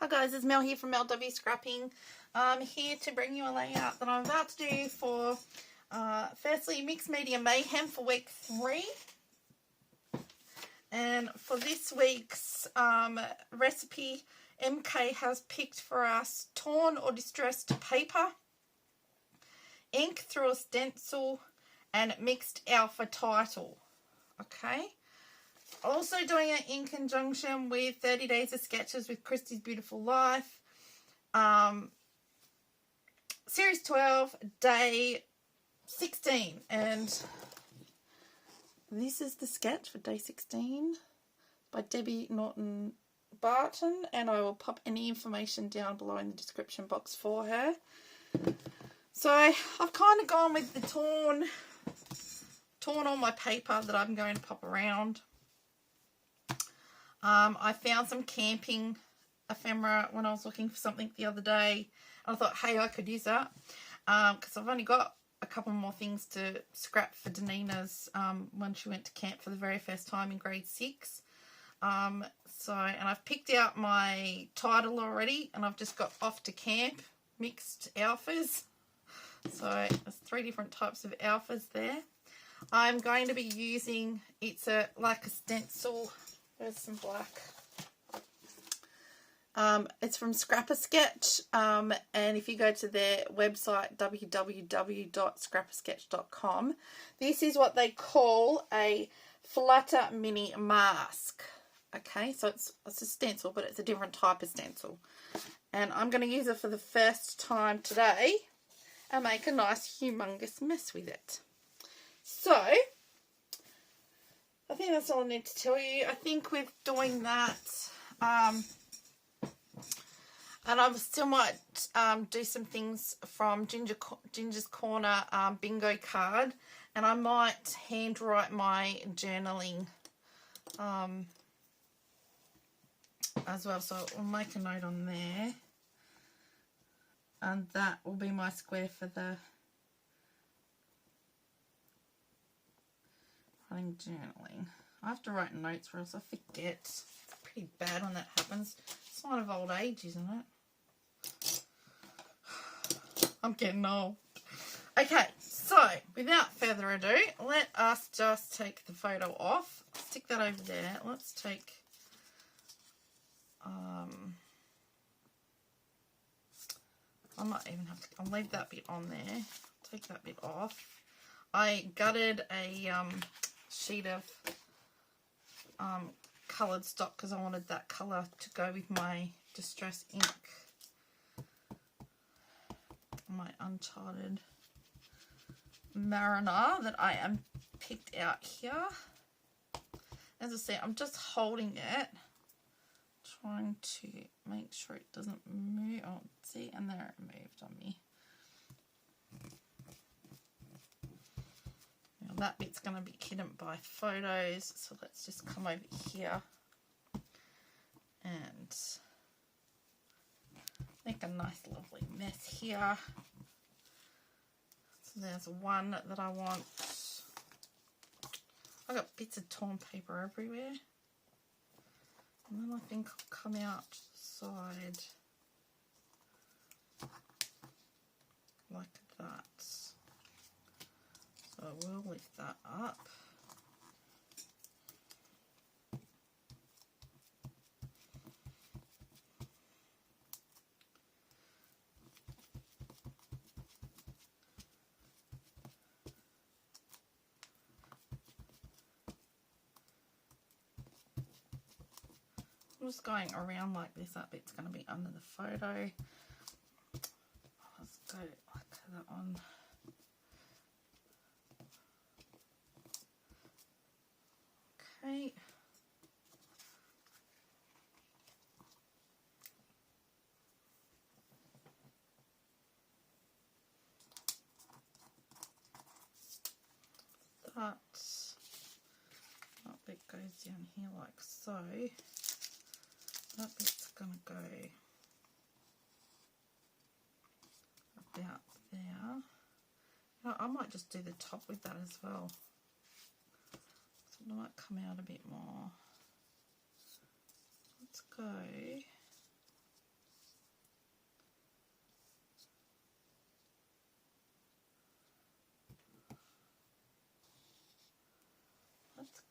Hi guys, it's Mel here from LW Scrapping. I'm here to bring you a layout that I'm about to do for firstly Mixed Media Mayhem for week 3. And for this week's recipe, MK has picked for us torn or distressed paper, ink through a stencil, and mixed alpha title. Okay. Also doing it in conjunction with 30 Days of Sketches with Christy's Beautiful Life. Series 12, day 16. And this is the sketch for day 16 by Debbie Norton Barton. And I will pop any information down below in the description box for her. So I've kind of gone with the torn on my paper that I'm going to pop around. I found some camping ephemera when I was looking for something the other day. I thought, hey, I could use that because I've only got a couple more things to scrap for Danina's when she went to camp for the very first time in grade 6. And I've picked out my title already, and I've just got off to camp, mixed alphas. So there's 3 different types of alphas there. I'm going to be using, it's like a stencil. There's some black. It's from Scrapper Sketch, and if you go to their website www.scrappersketch.com, this is what they call a flutter mini mask. Okay, so it's a stencil, but it's a different type of stencil, and I'm going to use it for the first time today and make a nice humongous mess with it. So I think that's all I need to tell you. I think with doing that, and I still might do some things from Ginger's Corner bingo card, and I might handwrite my journaling as well. So I'll make a note on there, and that will be my square for the writing journaling. I have to write notes or else I forget. It's pretty bad when that happens. Sign of old age, isn't it? I'm getting old. Okay, so without further ado, let us just take the photo off. Stick that over there. Let's take I might even have to, I'll leave that bit on there. Take that bit off. I gutted a sheet of coloured stock because I wanted that colour to go with my distress ink, my Uncharted Mariner that I am picked out here. As I say, I'm just holding it, trying to make sure it doesn't move. Oh, see, and there it moved on me. That bit's going to be hidden by photos, so let's just come over here and make a nice lovely mess here. So there's one that I want. I got bits of torn paper everywhere, and then I think I'll come out to the side like that. So we'll lift that up. I'm just going around like this. That bit's going to be under the photo. Let's go like that one. Okay. That bit goes down here like so. That bit's going to go about there. No, I might just do the top with that as well. So it might come out a bit more. Let's go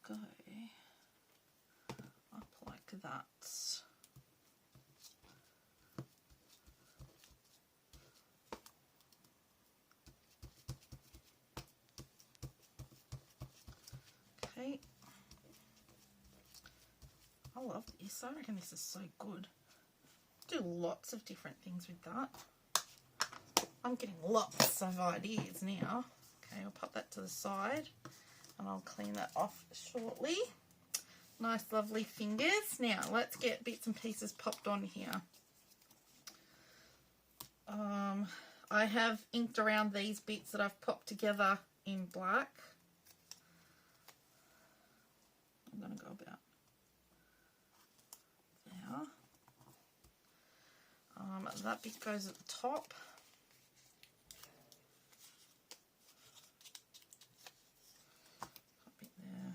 go up like that. Okay. I love this. I reckon this is so good. Do lots of different things with that. I'm getting lots of ideas now. Okay, I'll pop that to the side and I'll clean that off shortly. Nice lovely fingers. Now let's get bits and pieces popped on here. I have inked around these bits that I've popped together in black. I'm going to go about there. That bit goes at the top. That bit there.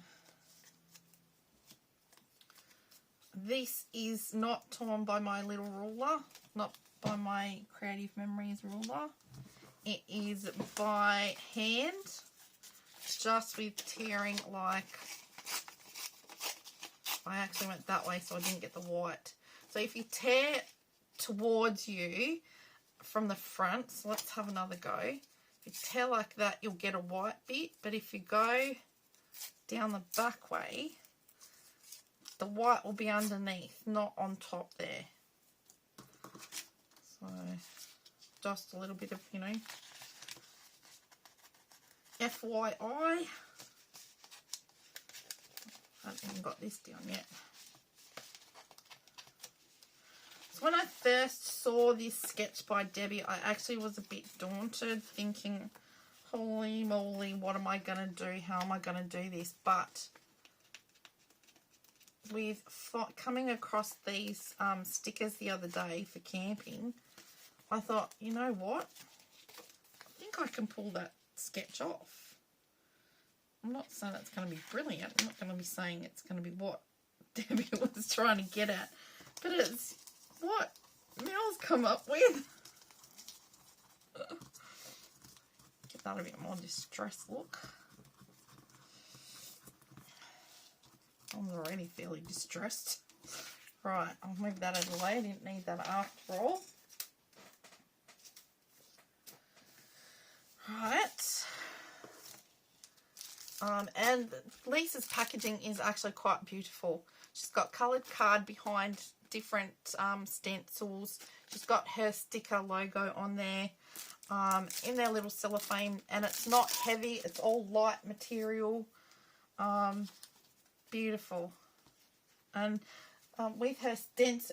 This is not torn by my little ruler, not by my Creative Memories ruler. It is by hand, just with tearing like... I actually went that way so I didn't get the white. So if you tear towards you from the front, so let's have another go. If you tear like that, you'll get a white bit, but if you go down the back way, the white will be underneath, not on top there. So just a little bit of, you know, FYI. I haven't even got this down yet. So when I first saw this sketch by Debbie, I actually was a bit daunted, thinking, holy moly, what am I going to do? How am I going to do this? But with coming across these stickers the other day for camping, I thought, you know what? I think I can pull that sketch off. I'm not saying it's going to be brilliant. I'm not going to be saying it's going to be what Debbie was trying to get at. But it's what Mel's come up with. Get that a bit more distressed look. I'm already fairly distressed. Right, I'll move that out of the way. I didn't need that after all. Right. And Lisa's packaging is actually quite beautiful. She's got coloured card behind different stencils. She's got her sticker logo on there in their little cellophane, and it's not heavy. It's all light material. Beautiful. And with her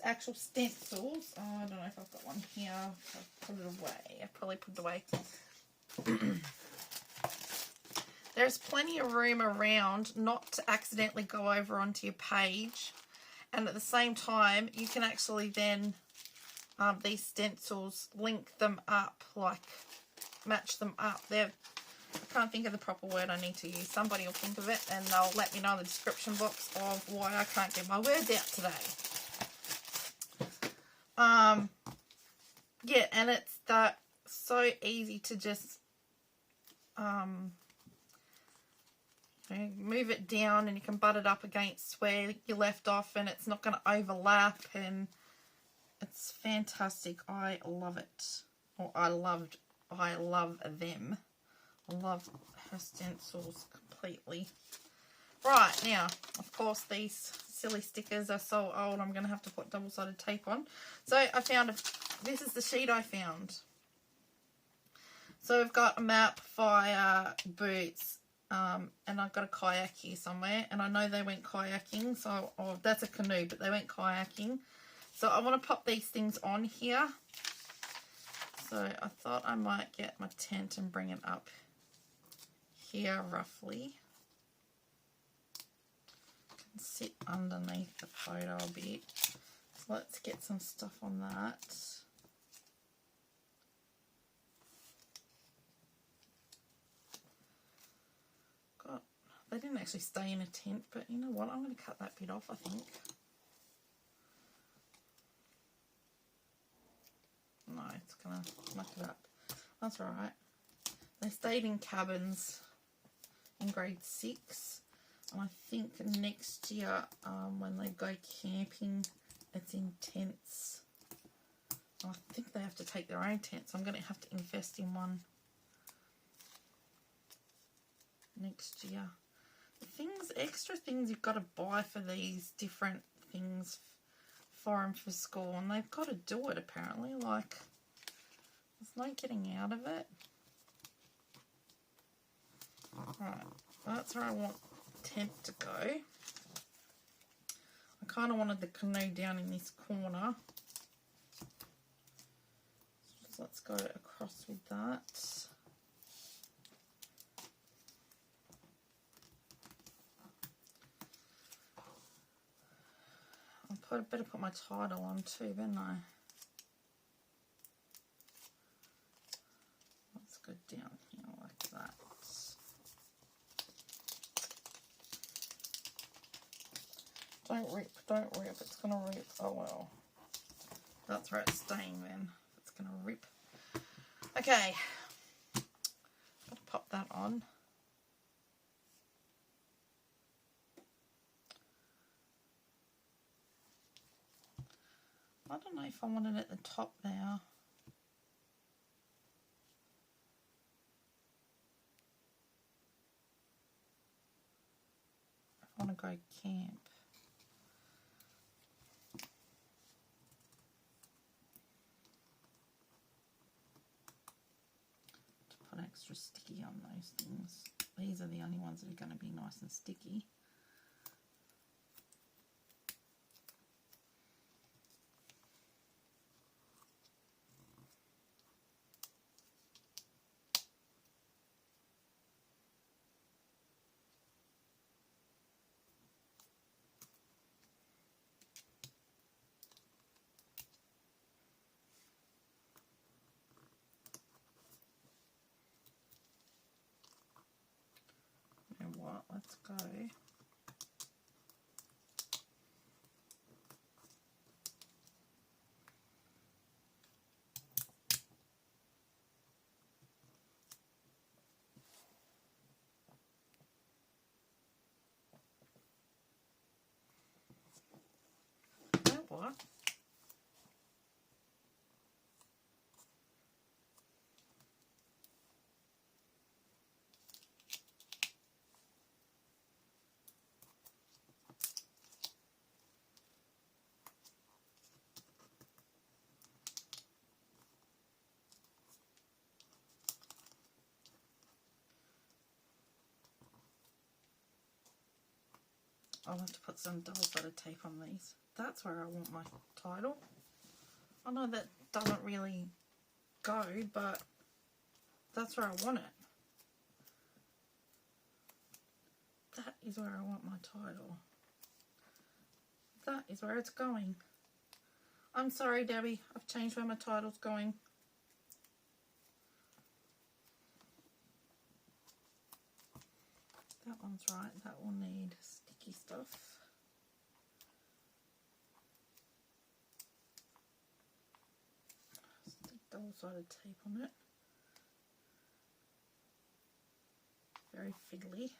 actual stencils, I don't know if I've got one here. I've put it away. I probably put it away. There's plenty of room around not to accidentally go over onto your page, and at the same time you can actually then these stencils link them up, like match them up. I can't think of the proper word I need to use. Somebody will think of it and they'll let me know in the description box of why I can't get my words out today. Yeah, and it's that so easy to just move it down, and you can butt it up against where you left off, and it's not going to overlap, and it's fantastic. I love it. Or I love them. I love her stencils completely. Right, now, of course, these silly stickers are so old, I'm going to have to put double-sided tape on. So I found, this is the sheet I found. So we've got a map, fire, boots, and I've got a kayak here somewhere, and I know they went kayaking, so that's a canoe, but they went kayaking. So I want to pop these things on here. So I thought I might get my tent and bring it up here roughly. Can sit underneath the photo a bit. So let's get some stuff on that. They didn't actually stay in a tent, but you know what? I'm going to cut that bit off, I think. No, it's going to muck it up. That's alright. They stayed in cabins in grade 6. I think next year when they go camping, it's in tents. I think they have to take their own tents. I'm going to have to invest in one next year. Extra things you've got to buy for these different things for them for school, and they've got to do it apparently. Like, there's no getting out of it. Right, that's where I want tent to go. I kind of wanted the canoe down in this corner. So let's go across with that. I better put my title on too, didn't I? Let's go down here like that. Don't rip, don't rip. It's going to rip. Oh well. That's where it's staying then. It's going to rip. Okay. Gotta pop that on. I don't know if I want it at the top now. I want to go camp. To put extra sticky on those things. These are the only ones that are going to be nice and sticky. Let's go. You know what? I'll have to put some double-sided tape on these. That's where I want my title. I know that doesn't really go, but that's where I want it. That is where I want my title. That is where it's going. I'm sorry, Debbie. I've changed where my title's going. That one's right. That will need sticky stuff. Stick double-sided tape on it. Very fiddly.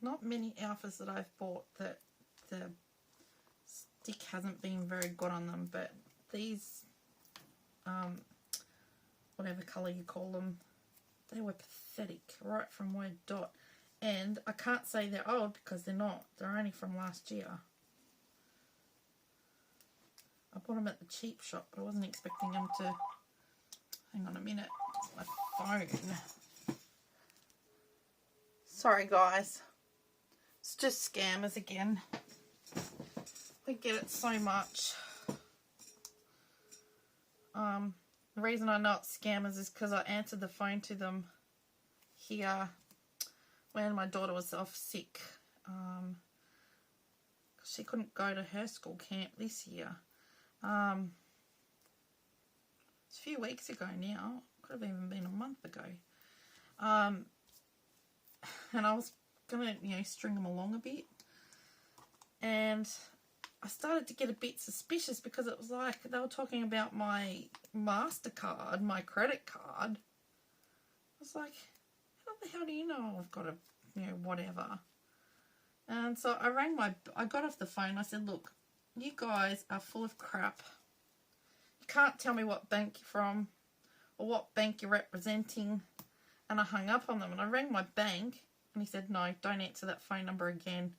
Not many alphas that I've bought that the stick hasn't been very good on them, but these, whatever colour you call them, they were pathetic right from word dot. And I can't say they're old because they're not. They're only from last year. I bought them at the cheap shop, but I wasn't expecting them to... Hang on a minute. It's my phone. Sorry, guys. It's just scammers again. We get it so much. The reason I know it's scammers is because I answered the phone to them here when my daughter was off sick. She couldn't go to her school camp this year. It's a few weeks ago now. Could have even been a month ago. And I was going to, string them along a bit. And I started to get a bit suspicious because it was like they were talking about my MasterCard, my credit card. I was like, how the hell do you know I've got a, whatever? And so I got off the phone. I said, look, you guys are full of crap. You can't tell me what bank you're from or what bank you're representing. And I hung up on them and I rang my bank and he said, no, don't answer that phone number again.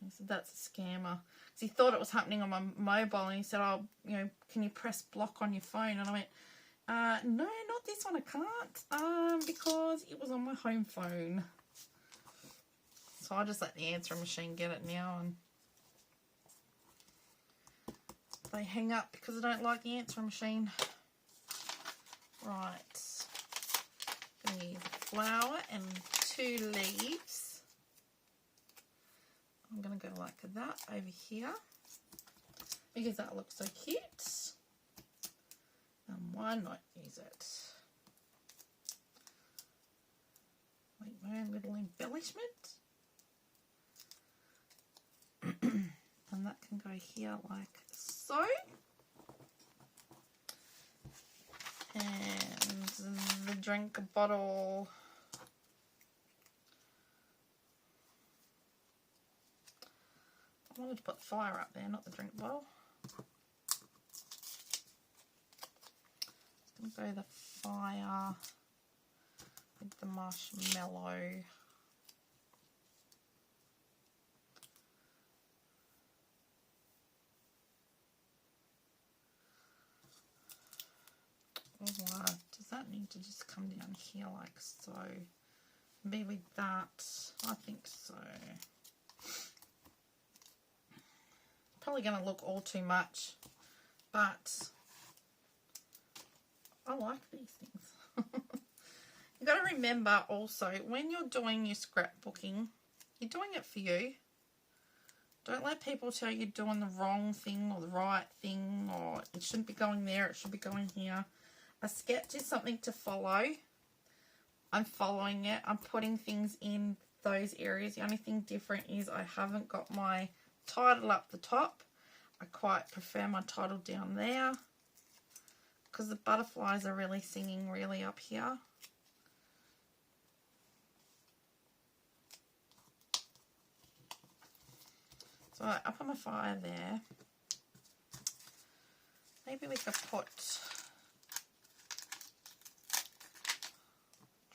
And he said, that's a scammer. Because he thought it was happening on my mobile and he said, oh, can you press block on your phone? And I went, no, not this one, I can't, because it was on my home phone. So I just let the answering machine get it now, and they hang up because I don't like the answering machine. Right, gonna use a flower and 2 leaves. I'm gonna go like that over here because that looks so cute. And why not use it? Make my own little embellishment. And that can go here like so. And the drink bottle. I wanted to put the fire up there, not the drink bottle. Just going to go the fire with the marshmallow. Or does that need to just come down here like so? Be with that? I think so. Probably going to look all too much, but I like these things. You've got to remember also, when you're doing your scrapbooking, you're doing it for you. Don't let people tell you you're doing the wrong thing or the right thing, or it shouldn't be going there, it should be going here. A sketch is something to follow. I'm following it. I'm putting things in those areas. The only thing different is I haven't got my title up the top. I quite prefer my title down there because the butterflies are really singing really up here. So up on the fire there. Maybe we could put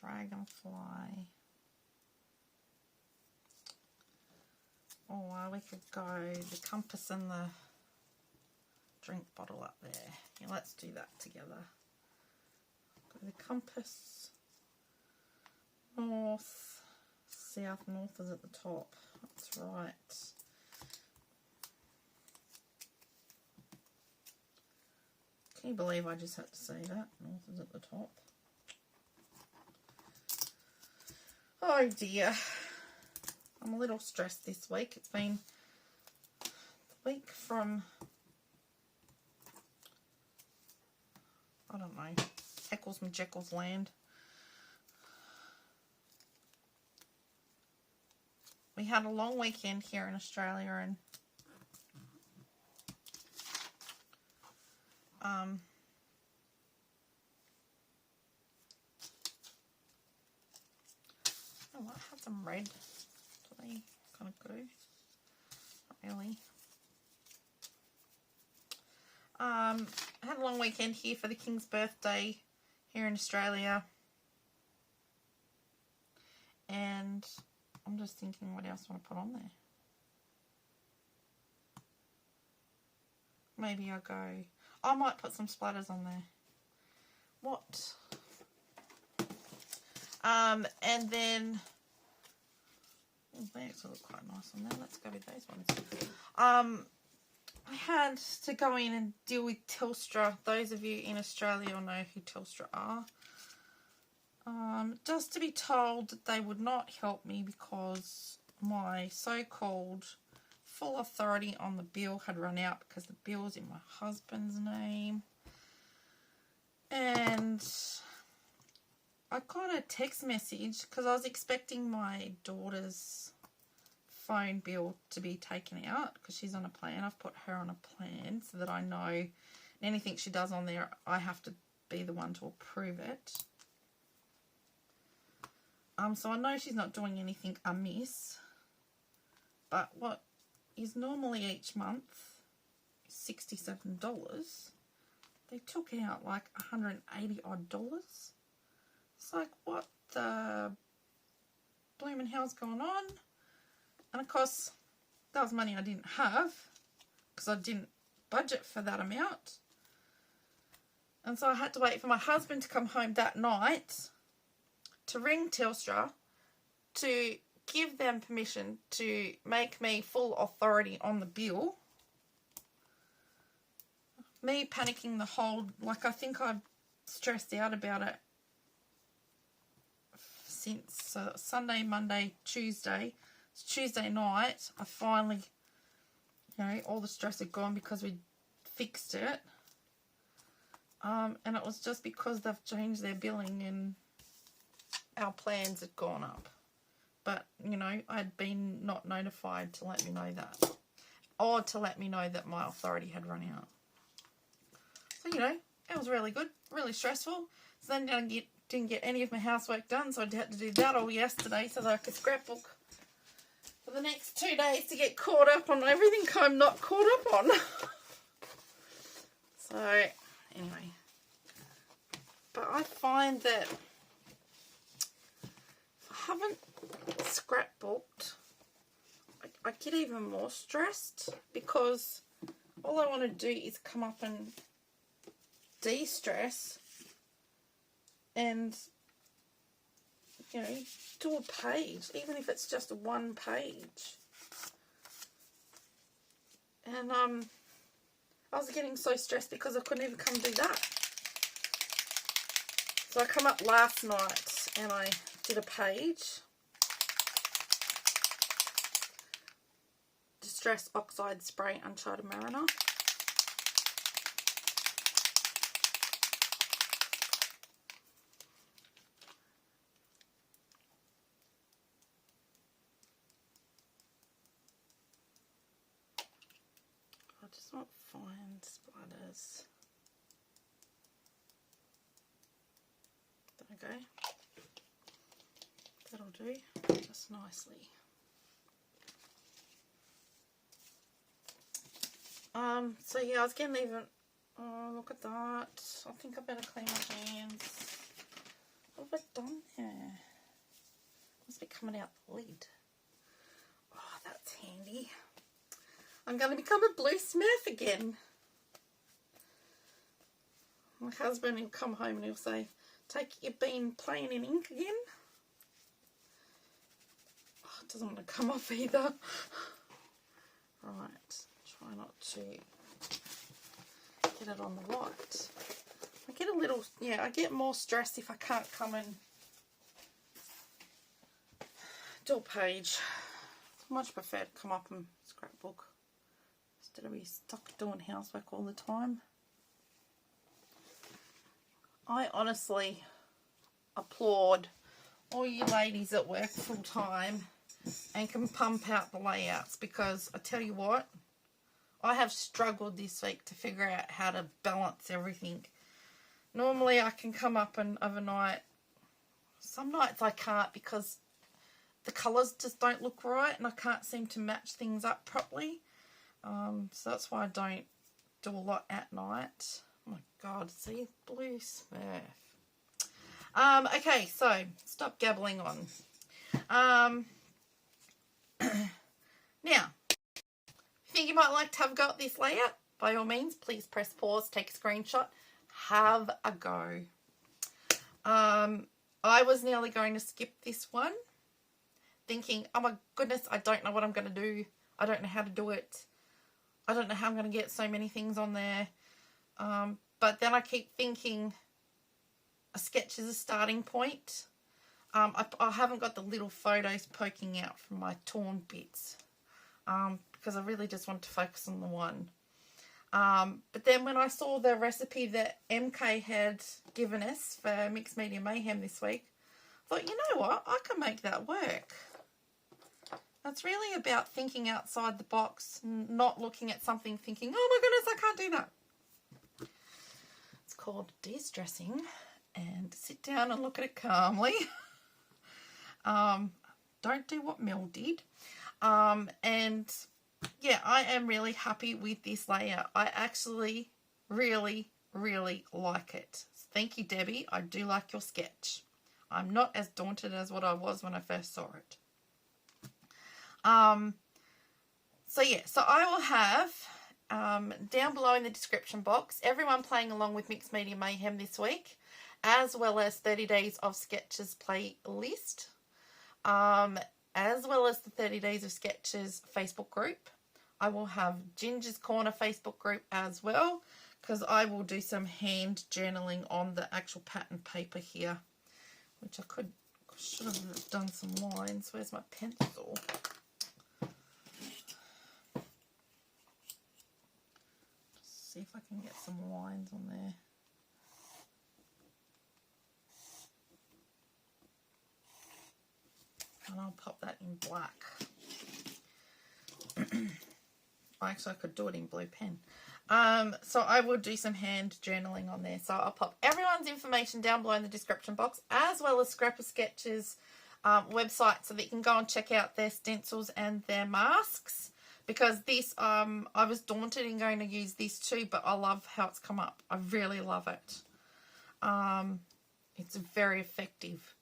dragonfly. Or we could go the compass and the drink bottle up there. Yeah, let's do that together. Go the compass. North. South. North is at the top. That's right. Can you believe I just had to say that? North is at the top. Oh dear. I'm a little stressed this week. It's been the week from, I don't know, Heckles and Jekyll's land. We had a long weekend here in Australia, and oh, I had some red today, kind of good. Not really. I had a long weekend here for the King's birthday here in Australia, and I'm just thinking what else I want to put on there. Maybe I'll go, I might put some splatters on there. What? And then, oh, they actually look quite nice on there. Let's go with those ones. I had to go in and deal with Telstra. Those of you in Australia will know who Telstra are. Just to be told that they would not help me because my so-called full authority on the bill had run out because the bill's in my husband's name. And I got a text message because I was expecting my daughter's phone bill to be taken out because she's on a plan. I've put her on a plan so that I know anything she does on there, I have to be the one to approve it. So I know she's not doing anything amiss. But what is normally each month $67, they took out like $180 odd. It's like, what the blooming hell's going on? And of course, that was money I didn't have because I didn't budget for that amount. And so I had to wait for my husband to come home that night to ring Telstra to give them permission to make me full authority on the bill. Me panicking the whole, like I think I've stressed out about it since Sunday, Monday, Tuesday. It's Tuesday night. I finally, you know, all the stress had gone because we fixed it. And it was just because they've changed their billing and our plans had gone up. But, you know, I'd been not notified to let me know that. Or to let me know that my authority had run out. So, you know, it was really good. Really stressful. So then I didn't get any of my housework done. So I had to do that all yesterday so that I could scrapbook for the next 2 days to get caught up on everything I'm not caught up on. So, anyway. But I find that if I haven't scrapbooked, I get even more stressed because all I want to do is come up and de-stress and, you know, do a page, even if it's just one page. And I was getting so stressed because I couldn't even come do that. So I come up last night and I did a page. Distress Oxide Spray Uncharted Mariner. I just want fine splatters. There we go. That'll do just nicely. So yeah, I was getting even, oh look at that. I think I better clean my hands. What have I done here? Must be coming out the lid. Oh, that's handy. I'm going to become a blue Smurf again. My husband will come home and he'll say, "Take, you've been playing in ink again?" Oh, it doesn't want to come off either. Right, try not to get it on the light. I get a little, yeah, I get more stressed if I can't come and do a page. I much prefer to come up and scrapbook instead of be stuck doing housework all the time. I honestly applaud all you ladies that work full time and can pump out the layouts, because I tell you what, I have struggled this week to figure out how to balance everything. Normally I can come up and overnight. Some nights I can't because the colours just don't look right and I can't seem to match things up properly. So that's why I don't do a lot at night. Oh my God, see? Blue Smurf. Okay, so stop gabbling on. Now, if you think you might like to have a go at this layout, by all means, please press pause, take a screenshot, have a go. I was nearly going to skip this one, thinking, oh my goodness, I don't know what I'm going to do. I don't know how to do it. I don't know how I'm going to get so many things on there. But then I keep thinking a sketch is a starting point. I haven't got the little photos poking out from my torn bits because I really just want to focus on the one. But then when I saw the recipe that MK had given us for Mixed Media Mayhem this week, I thought, you know what, I can make that work. It's really about thinking outside the box, not looking at something thinking, oh my goodness, I can't do that. It's called de-stressing, and sit down and look at it calmly. Don't do what Mel did. And yeah, I am really happy with this layout. I actually really like it. Thank you, Debbie. I do like your sketch. I'm not as daunted as what I was when I first saw it. So yeah, so I will have down below in the description box everyone playing along with Mixed Media Mayhem this week, as well as 30 Days of Sketches playlist, as well as the 30 Days of Sketches Facebook group. I will have Ginger's Corner Facebook group as well, because I will do some hand journaling on the actual pattern paper here, which I should have done some lines. Where's my pencil? See if I can get some lines on there. And I'll pop that in black. Actually, I could do it in blue pen. So I will do some hand journaling on there. So I'll pop everyone's information down below in the description box, as well as Scrapper Sketches website, so that you can go and check out their stencils and their masks. Because this, I was daunted in going to use this too, but I love how it's come up. I really love it. It's very effective.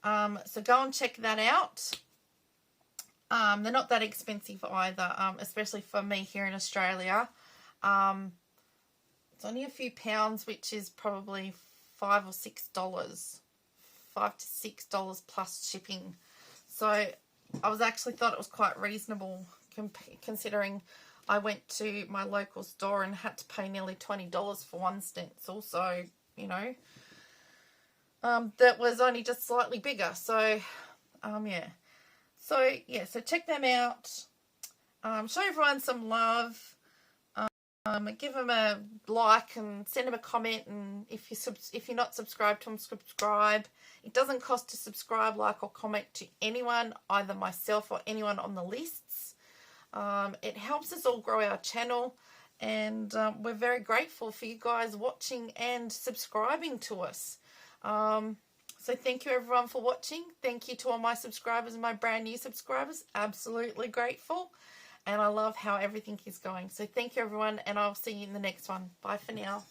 So go and check that out. They're not that expensive either, especially for me here in Australia. It's only a few pounds, which is probably $5 or $6. $5 to $6 plus shipping. So I was actually thought it was quite reasonable, considering I went to my local store and had to pay nearly $20 for one stencil. So, you know, that was only just slightly bigger. So, yeah. So, yeah, so check them out. Show everyone some love. Give them a like and send them a comment. And if you're not subscribed to them, subscribe. It doesn't cost to subscribe, like, or comment to anyone, either myself or anyone on the lists. It helps us all grow our channel, and we're very grateful for you guys watching and subscribing to us. So thank you everyone for watching. Thank you to all my subscribers and my brand new subscribers. Absolutely grateful. And I love how everything is going. So thank you everyone, and I'll see you in the next one. Bye for now.